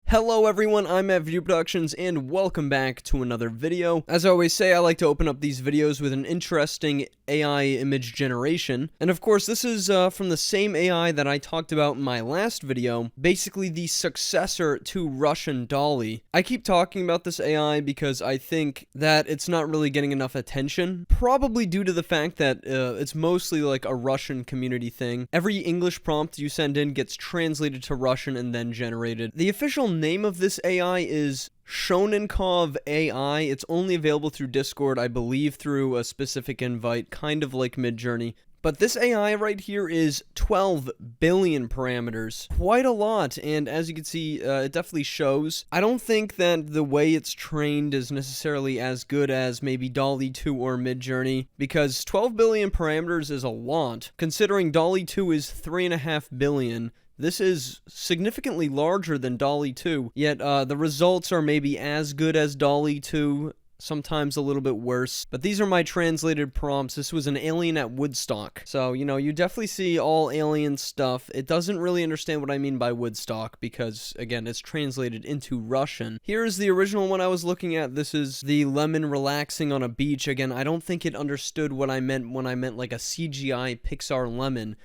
Hello everyone, I'm at Video Productions and welcome back to another video. As I always say, I like to open up these videos with an interesting AI image generation. And of course, this is from the same AI that I talked about in my last video, basically the successor to Russian DALL-E. I keep talking about this AI because I think that it's not really getting enough attention, probably due to the fact that it's mostly like a Russian community thing. Every English prompt you send in gets translated to Russian and then generated. The official name of this AI is Shonenkov AI. It's only available through Discord, I believe through a specific invite, kind of like Midjourney. But this AI right here is 12 billion parameters. Quite a lot, and as you can see, it definitely shows. I don't think that the way it's trained is necessarily as good as maybe DALL-E 2 or Midjourney, because 12 billion parameters is a lot. Considering DALL-E 2 is 3.5 billion, this is significantly larger than DALL-E 2, yet the results are maybe as good as DALL-E 2, sometimes a little bit worse. But these are my translated prompts. This was an alien at Woodstock. So, you know, you definitely see all alien stuff. It doesn't really understand what I mean by Woodstock because, again, it's translated into Russian. Here's the original one I was looking at. This is the lemon relaxing on a beach. Again, I don't think it understood what I meant when I meant like a CGI Pixar lemon.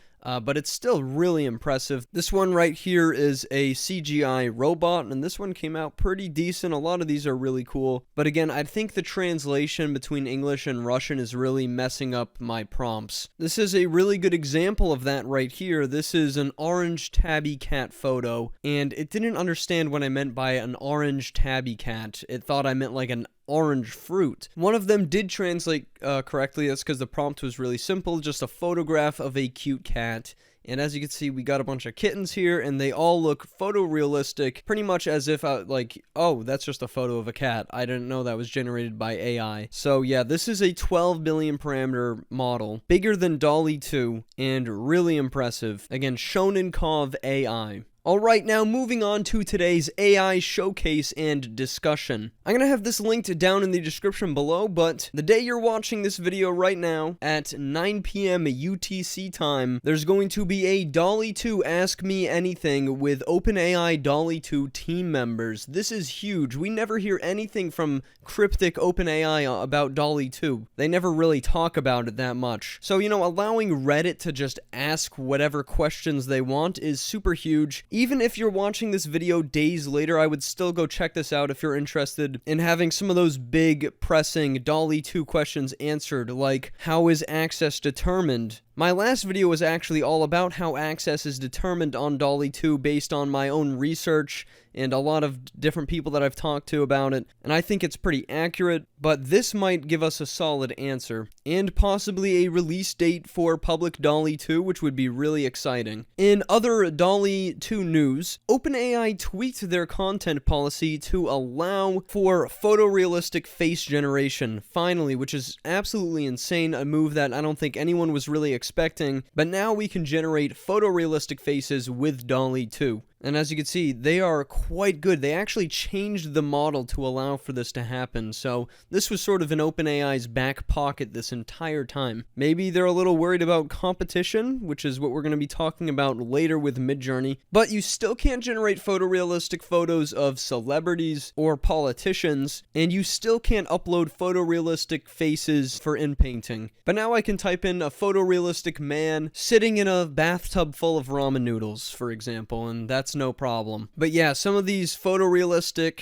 But it's still really impressive. This one right here is a CGI robot, and this one came out pretty decent. A lot of these are really cool. But again, I think the translation between English and Russian is really messing up my prompts. This is a really good example of that right here. This is an orange tabby cat photo, and it didn't understand what I meant by an orange tabby cat. It thought I meant like an orange fruit. One of them did translate correctly. That's because the prompt was really simple, just a photograph of a cute cat. And as you can see, we got a bunch of kittens here, and they all look photorealistic, pretty much as if, oh, that's just a photo of a cat. I didn't know that was generated by AI. So yeah, this is a 12 billion parameter model, bigger than DALL-E 2, and really impressive. Again, Shonenkov AI. Alright, now moving on to today's AI showcase and discussion. I'm gonna have this linked down in the description below, but the day you're watching this video right now, at 9 p.m. UTC time, there's going to be a DALL-E 2 Ask Me Anything with OpenAI DALL-E 2 team members. This is huge. We never hear anything from cryptic OpenAI about DALL-E 2. They never really talk about it that much. So, you know, allowing Reddit to just ask whatever questions they want is super huge. Even if you're watching this video days later, I would still go check this out if you're interested in having some of those big, pressing DALL-E 2 questions answered, like, how is access determined? My last video was actually all about how access is determined on DALL-E 2 based on my own research and a lot of different people that I've talked to about it, and I think it's pretty accurate, but this might give us a solid answer, and possibly a release date for public DALL-E 2, which would be really exciting. In other DALL-E 2 news, OpenAI tweaked their content policy to allow for photorealistic face generation, finally, which is absolutely insane, a move that I don't think anyone was really expecting, but now we can generate photorealistic faces with DALL-E 2. And as you can see, they are quite good. They actually changed the model to allow for this to happen, so this was sort of in OpenAI's back pocket this entire time. Maybe they're a little worried about competition, which is what we're going to be talking about later with Midjourney, but you still can't generate photorealistic photos of celebrities or politicians, and you still can't upload photorealistic faces for in-painting. But now I can type in a photorealistic man sitting in a bathtub full of ramen noodles, for example, and that's no problem. But yeah, some of these photorealistic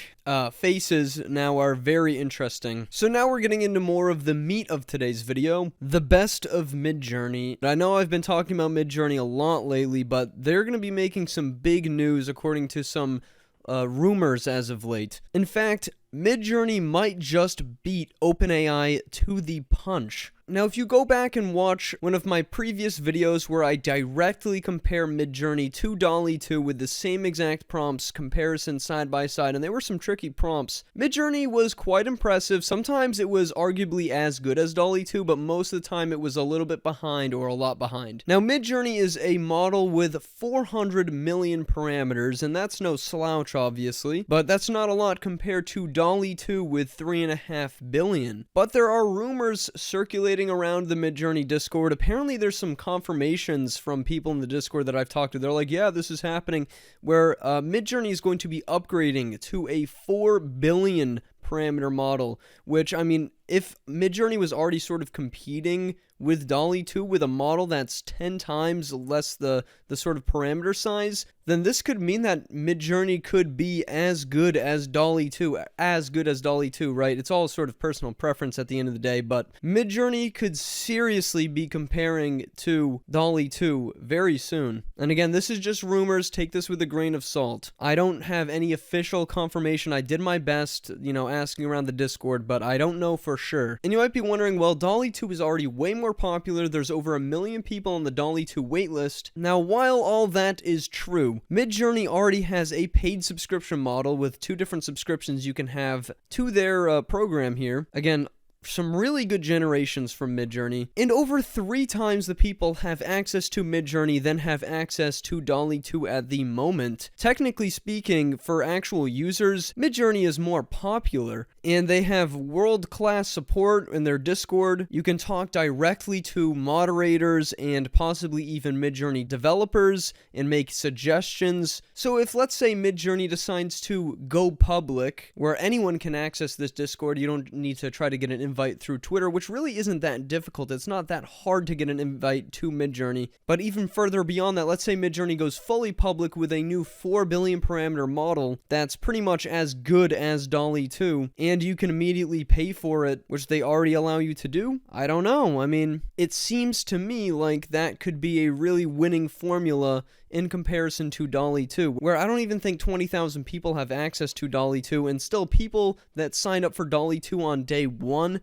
faces now are very interesting. So now we're getting into more of the meat of today's video, the best of Midjourney. I know I've been talking about Midjourney a lot lately, but they're going to be making some big news according to some rumors as of late. In fact, Midjourney might just beat OpenAI to the punch. Now, if you go back and watch one of my previous videos where I directly compare Midjourney to DALL-E 2 with the same exact prompts, comparison side by side, and they were some tricky prompts, Midjourney was quite impressive. Sometimes it was arguably as good as DALL-E 2, but most of the time it was a little bit behind or a lot behind. Now, Midjourney is a model with 400 million parameters, and that's no slouch, obviously, but that's not a lot compared to DALL-E DALL-E 2 with 3.5 billion. But there are rumors circulating around the Midjourney Discord. Apparently there's some confirmations from people in the Discord that I've talked to. They're like, yeah, this is happening, where Midjourney is going to be upgrading to a 4 billion parameter model, which, I mean, if Midjourney was already sort of competing with DALL-E 2 with a model that's 10 times less the sort of parameter size, then this could mean that Midjourney could be as good as DALL-E 2, right? It's all sort of personal preference at the end of the day, but Midjourney could seriously be comparing to DALL-E 2 very soon. And again, this is just rumors, take this with a grain of salt. I don't have any official confirmation. I did my best, asking around the Discord, but I don't know for sure. And you might be wondering, well, DALL-E 2 is already way more popular. There's over 1 million people on the DALL-E 2 waitlist. Now, while all that is true, Midjourney already has a paid subscription model with 2 different subscriptions you can have to their program here. Again, some really good generations from Midjourney, and over 3 times the people have access to Midjourney than have access to DALL-E 2 at the moment. Technically speaking, for actual users, Midjourney is more popular, and they have world-class support in their Discord. You can talk directly to moderators and possibly even Midjourney developers and make suggestions. So if, let's say, Midjourney decides to go public, where anyone can access this Discord, you don't need to try to get an invite through Twitter, which really isn't that difficult. It's not that hard to get an invite to Midjourney. But even further beyond that, let's say Midjourney goes fully public with a new 4 billion parameter model that's pretty much as good as DALL-E 2, and you can immediately pay for it, which they already allow you to do. I don't know. I mean, it seems to me like that could be a really winning formula in comparison to DALL-E 2, where I don't even think 20,000 people have access to DALL-E 2, and still people that signed up for DALL-E 2 on day 1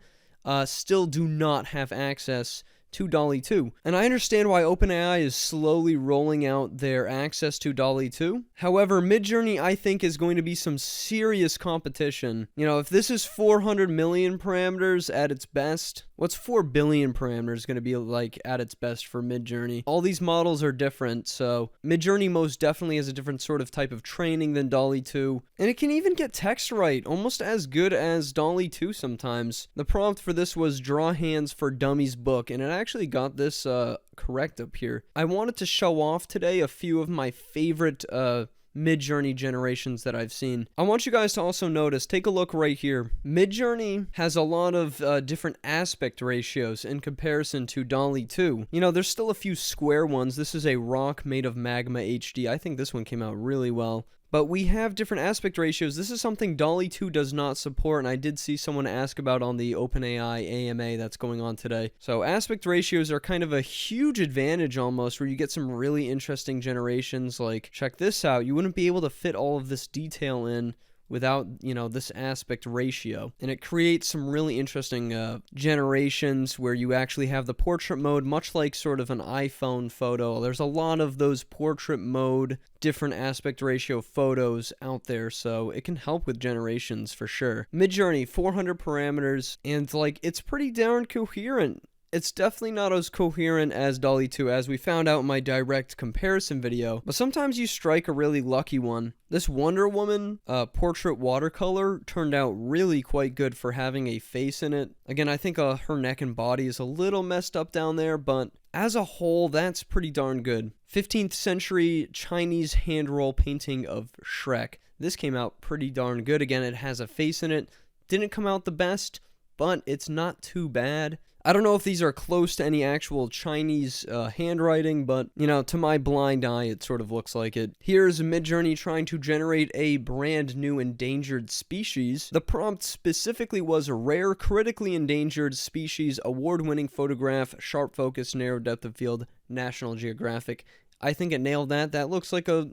still do not have access to DALL-E 2. And I understand why OpenAI is slowly rolling out their access to DALL-E 2. However, Midjourney, I think, is going to be some serious competition. If this is 400 million parameters at its best, what's 4 billion parameters going to be like at its best for Midjourney? All these models are different, so Midjourney most definitely has a different sort of type of training than DALL-E 2. And it can even get text right, almost as good as DALL-E 2 sometimes. The prompt for this was Draw Hands for Dummies book, and it actually got this correct up here. I wanted to show off today a few of my favorite Midjourney generations that I've seen. I want you guys to also notice, take a look right here. Midjourney has a lot of different aspect ratios in comparison to DALL-E 2. There's still a few square ones. This is a rock made of magma HD. I think this one came out really well. But we have different aspect ratios. This is something DALL-E 2 does not support, and I did see someone ask about on the OpenAI AMA that's going on today. So aspect ratios are kind of a huge advantage almost, where you get some really interesting generations. Like, check this out. You wouldn't be able to fit all of this detail in without, this aspect ratio. And it creates some really interesting generations where you actually have the portrait mode, much like sort of an iPhone photo. There's a lot of those portrait mode, different aspect ratio photos out there, so it can help with generations for sure. Midjourney, 400 parameters, and it's pretty darn coherent. It's definitely not as coherent as DALL-E 2, as we found out in my direct comparison video, but sometimes you strike a really lucky one. This Wonder Woman portrait watercolor turned out really quite good for having a face in it. Again, I think her neck and body is a little messed up down there, but as a whole, that's pretty darn good. 15th century Chinese hand-roll painting of Shrek. This came out pretty darn good. Again, it has a face in it. Didn't come out the best, but it's not too bad. I don't know if these are close to any actual Chinese handwriting, but, to my blind eye, it sort of looks like it. Here's Midjourney trying to generate a brand new endangered species. The prompt specifically was a rare, critically endangered species, award-winning photograph, sharp focus, narrow depth of field, National Geographic. I think it nailed that. That looks like a,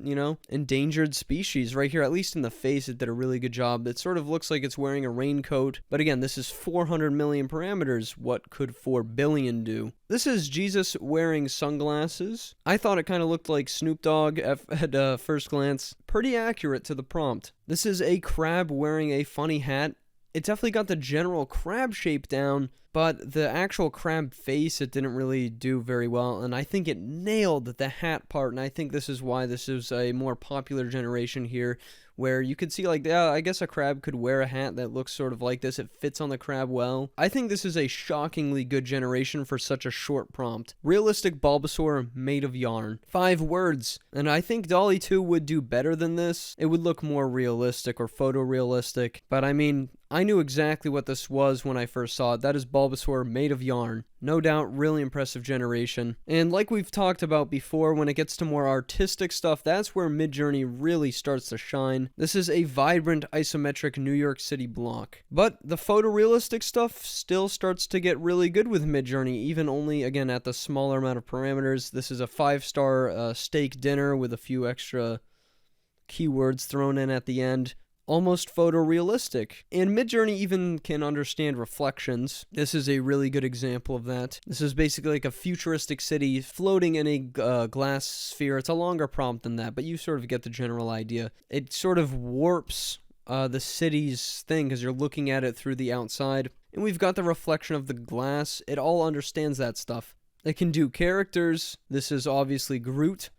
endangered species right here. At least in the face, it did a really good job. It sort of looks like it's wearing a raincoat. But again, this is 400 million parameters. What could 4 billion do? This is Jesus wearing sunglasses. I thought it kind of looked like Snoop Dogg at first glance. Pretty accurate to the prompt. This is a crab wearing a funny hat. It definitely got the general crab shape down, but the actual crab face, it didn't really do very well, and I think it nailed the hat part, and I think this is why this is a more popular generation here, where you could see, like, yeah, I guess a crab could wear a hat that looks sort of like this. It fits on the crab well. I think this is a shockingly good generation for such a short prompt. Realistic Bulbasaur made of yarn. 5 words. And I think DALL-E 2 would do better than this. It would look more realistic or photorealistic. But I mean, I knew exactly what this was when I first saw it. That is Bulbasaur made of yarn. No doubt, really impressive generation. And like we've talked about before, when it gets to more artistic stuff, that's where Midjourney really starts to shine. This is a vibrant isometric New York City block. But the photorealistic stuff still starts to get really good with Midjourney, even only, again, at the smaller amount of parameters. This is a 5-star steak dinner with a few extra keywords thrown in at the end. Almost photorealistic. And Midjourney even can understand reflections. This is a really good example of that. This is basically like a futuristic city floating in a glass sphere. It's a longer prompt than that, but you sort of get the general idea. It sort of warps the city's thing because you're looking at it through the outside. And we've got the reflection of the glass. It all understands that stuff. It can do characters. This is obviously Groot.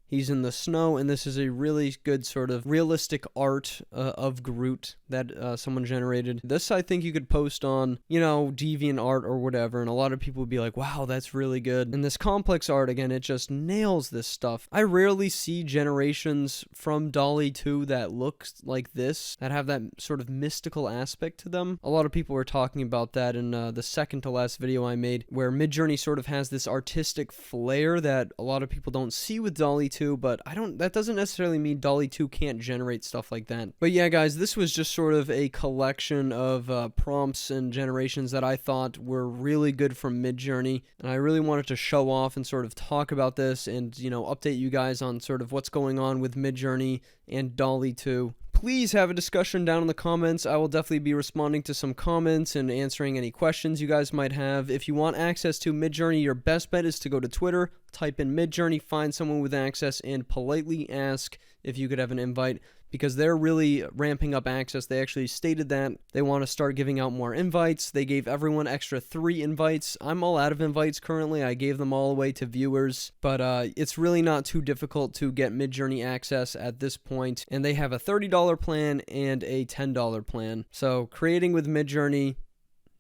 He's in the snow, and this is a really good sort of realistic art of Groot that someone generated. This, I think you could post on, you know, DeviantArt or whatever, and a lot of people would be like, wow, that's really good. And this complex art, again, it just nails this stuff. I rarely see generations from DALL-E 2 that look like this, that have that sort of mystical aspect to them. A lot of people were talking about that in the second to last video I made, where Midjourney sort of has this artistic flair that a lot of people don't see with DALL-E 2, but that doesn't necessarily mean DALL-E 2 can't generate stuff like that. But yeah, guys, this was just sort of a collection of prompts and generations that I thought were really good from Midjourney, and I really wanted to show off and sort of talk about this and, you know, update you guys on sort of what's going on with Midjourney and DALL-E 2. Please have a discussion down in the comments. I will definitely be responding to some comments and answering any questions you guys might have. If you want access to Midjourney, your best bet is to go to Twitter, type in Midjourney, find someone with access, and politely ask if you could have an invite, because they're really ramping up access. They actually stated that they want to start giving out more invites. They gave everyone extra 3 invites. I'm all out of invites currently. I gave them all away to viewers, but it's really not too difficult to get Midjourney access at this point, and they have a $30 plan and a $10 plan. So creating with Midjourney,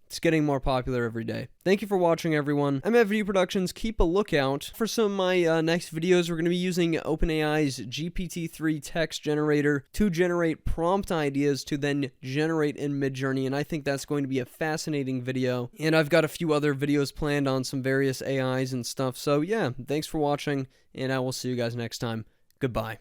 it's getting more popular every day. Thank you for watching, everyone. I'm at Video Productions. Keep a lookout for some of my next videos. We're going to be using OpenAI's GPT-3 text generator to generate prompt ideas to then generate in Midjourney, and I think that's going to be a fascinating video. And I've got a few other videos planned on some various AIs and stuff. So yeah, thanks for watching, and I will see you guys next time. Goodbye.